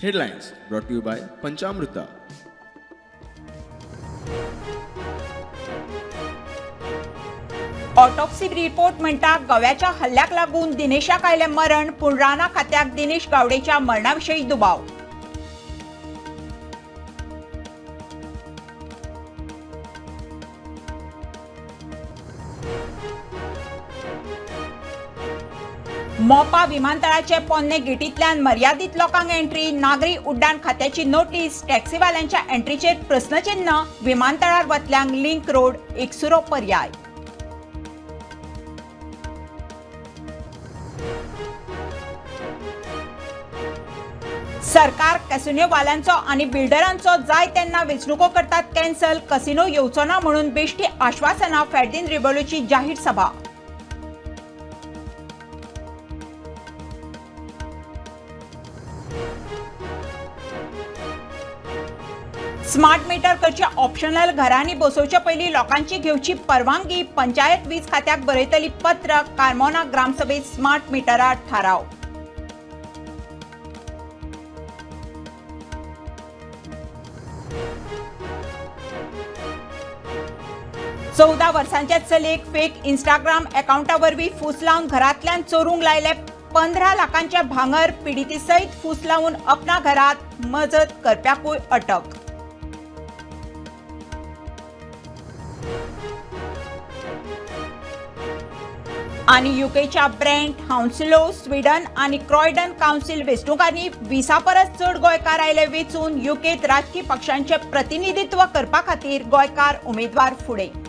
Headlines brought to you by Panchamrita. Autopsy report म्हणटा गव्याच्या हल्ल्याक लागून दिनेशाक आयले मरण, पूण राणा खात्याक दिनेश गावडेच्या मरणाविशयी दुबाव. मोपा विमानतळाचे पोन्ने गेटींतल्यान मर्यादीत लोकांक एंट्री, नागरी उड्डाण खात्याची नोटीस, टॅक्सीवाल्यांच्या एंट्रीचेर प्रस्नचिन्ह, विमानतळार वतल्यांक लिंक रोड एकसुरो पर्याय. सरकार कॅसिनोवाल्यांचो आनी बिल्डरांचो जाय तेन्ना वेंचणुको करतात कॅन्सल, कसिनो येवचो ना म्हणून बेश्टी आश्वासनां, फेर्दिन रिबेलोची जाहीर सभा. स्मार्ट मीटर करचे ऑप्शनल, घरांनी बसोवचे पयलीं लोकांची घेवची परवानगी, पंचायत वीज खात्याक बरयतली पत्र, कार्मोना ग्रामसभेत स्मार्ट मिटरार थाराव. चौदा वर्सांच्या चलयेक फेक इंस्टाग्राम अकाउंटा वरवीं फूस लावन घरांतल्यान चोरूंक लायले 15 लाखांचे भांगर, पिडिती सयत फूस लावून अपना घरात मजत करप्याकूय अटक. आनी युकेच्या ब्रेंट, हाउन्सलो, स्वीडन आनी क्रॉयडन काउन्सिल वेंचणुकांनी 20 परस चड गोंयकार आयले वेंचून. युकेत राजकीय पक्षांचे प्रतिनिधित्व करपा खातीर गोंयकार उमेदवार फुडें.